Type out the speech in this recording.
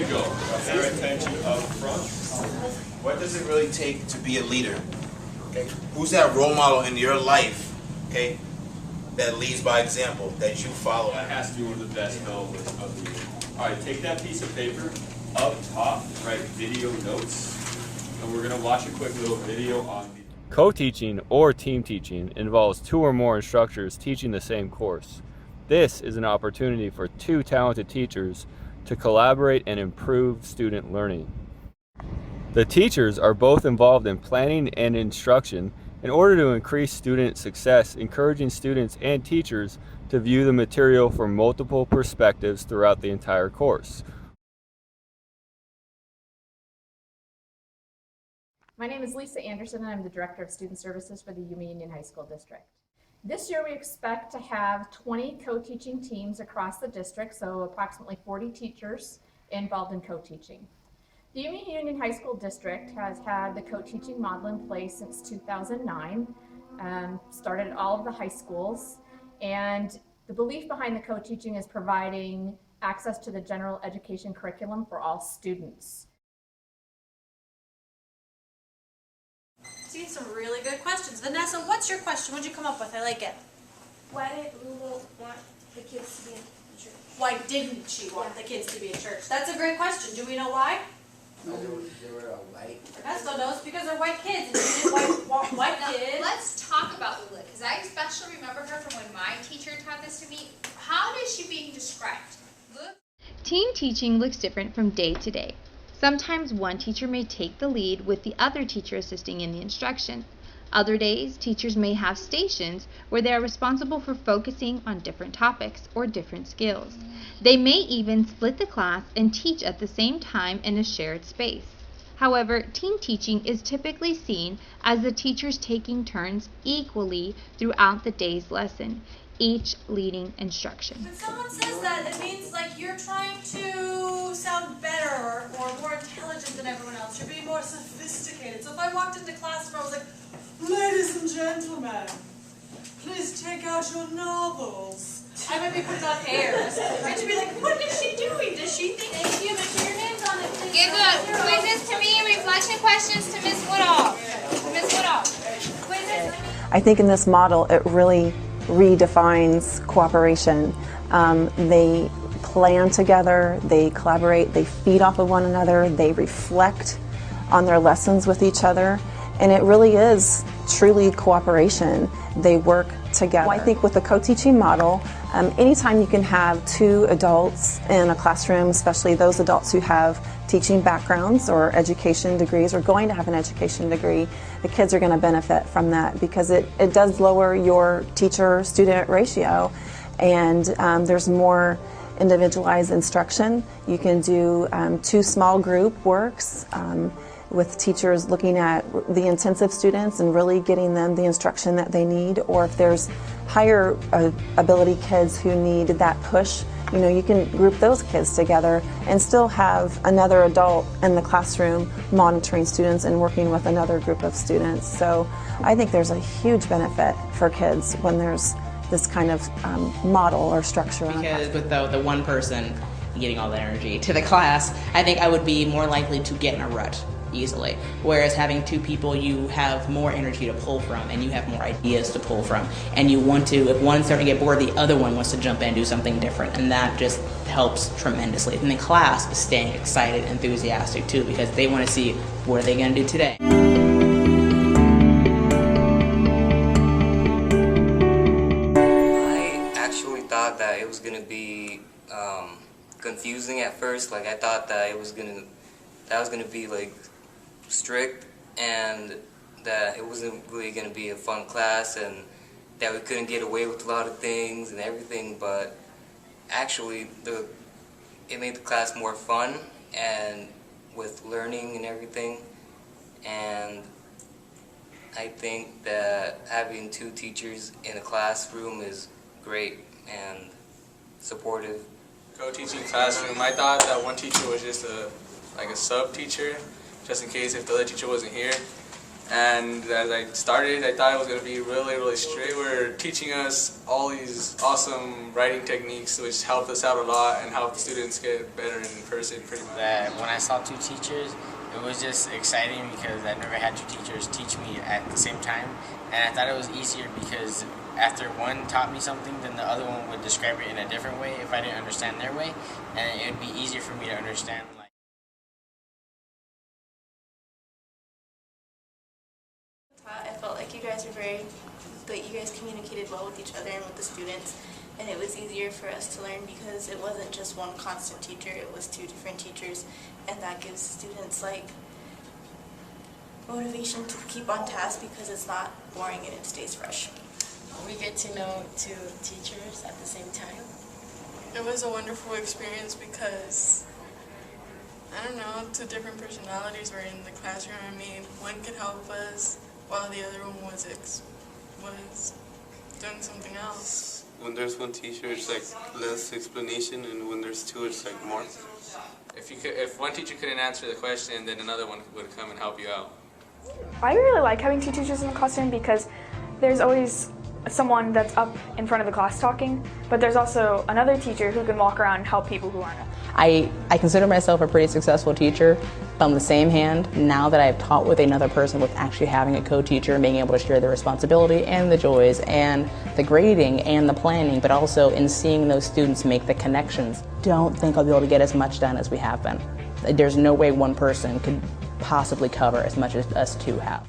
you go. Pay attention up front. What does it really take to be a leader? Okay. Who's that role model in your life, okay, that leads by example, that you follow? That has to be one of the best novels of the year. All right, take that piece of paper up top, write video notes, and we're going to watch a quick little video on the... Co-teaching or team teaching involves 2 or more instructors teaching the same course. This is an opportunity for 2 talented teachers to collaborate and improve student learning. The teachers are both involved in planning and instruction in order to increase student success, encouraging students and teachers to view the material from multiple perspectives throughout the entire course. My name is Lisa Anderson, and I'm the Director of Student Services for the Yuma Union High School District. This year we expect to have 20 co-teaching teams across the district, so approximately 40 teachers involved in co-teaching. The Yuma Union High School District has had the co-teaching model in place since 2009, started at all of the high schools, and the belief behind the co-teaching is providing access to the general education curriculum for all students. See, some really good questions. Vanessa, what's your question? What'd you come up with? I like it. Why didn't Lulu want the kids to be in church? Why didn't she want the kids to be in church? That's a great question. Do we know why? No, they were white. Vanessa knows because they're white kids, and she didn't want white Now, kids. let's talk about Lula, because I especially remember her from when my teacher taught this to me. How is she being described? Look. Team teaching looks different from day to day. Sometimes one teacher may take the lead with the other teacher assisting in the instruction. Other days, teachers may have stations where they are responsible for focusing on different topics or different skills. They may even split the class and teach at the same time in a shared space. However, team teaching is typically seen as the teachers taking turns equally throughout the day's lesson, each leading instruction. When someone says that, it means like you're trying to sound better or more intelligent than everyone else. You're being more sophisticated. So if I walked into class and I was like, ladies and gentlemen, please take out your novels. I might be putting on airs. And she'd be like, what is she doing? Does she think? Thank you, make sure your name's on it. Please. Give the quizzes to me, reflection questions to Ms. Woodall. Ms. Woodall. Quizzes. I think in this model, it really redefines cooperation. They plan together, they collaborate, they feed off of one another, they reflect on their lessons with each other, and it really is truly cooperation. They work together. I think with the co-teaching model, anytime you can have 2 adults in a classroom, especially those adults who have teaching backgrounds or education degrees or going to have an education degree, the kids are going to benefit from that because it does lower your teacher-student ratio, and there's more individualized instruction. You can do 2 small group works with teachers looking at the intensive students and really getting them the instruction that they need, or if there's higher ability kids who need that push, you know, you can group those kids together and still have another adult in the classroom monitoring students and working with another group of students. So I think there's a huge benefit for kids when there's this kind of model or structure. Because with the one person getting all the energy to the class, I think I would be more likely to get in a rut easily. Whereas having 2 people, you have more energy to pull from and you have more ideas to pull from. And you want to, if one's starting to get bored, the other one wants to jump in and do something different. And that just helps tremendously. And the class is staying excited, enthusiastic too, because they want to see what are they going to do today. I actually thought that it was going to be confusing at first. Like I thought that it was going to be like strict and that it wasn't really going to be a fun class and that we couldn't get away with a lot of things and everything, but actually it made the class more fun and with learning and everything, and I think that having 2 teachers in a classroom is great and supportive. Co-teaching classroom, I thought that one teacher was just like a sub teacher, just in case if the other teacher wasn't here. And as I started, I thought it was going to be really, really strict. They were teaching us all these awesome writing techniques, which helped us out a lot and helped students get better in person pretty much. That when I saw two teachers, it was just exciting because I never had two teachers teach me at the same time. And I thought it was easier because after one taught me something, then the other one would describe it in a different way if I didn't understand their way. And it would be easier for me to understand. I felt like you guys communicated well with each other and with the students, and it was easier for us to learn because it wasn't just one constant teacher, it was two different teachers, and that gives students like motivation to keep on task because it's not boring and it stays fresh. We get to know two teachers at the same time. It was a wonderful experience because, I don't know, two different personalities were in the classroom. I mean, one could help us while the other one was doing something else. When there's one teacher, it's like less explanation, and when there's two, it's like more. If one teacher couldn't answer the question, then another one would come and help you out. I really like having two teachers in the classroom because there's always someone that's up in front of the class talking, but there's also another teacher who can walk around and help people who aren't. I consider myself a pretty successful teacher. On the same hand, now that I've taught with another person, with actually having a co-teacher and being able to share the responsibility and the joys and the grading and the planning, but also in seeing those students make the connections, don't think I'll be able to get as much done as we have been. There's no way one person could possibly cover as much as us two have.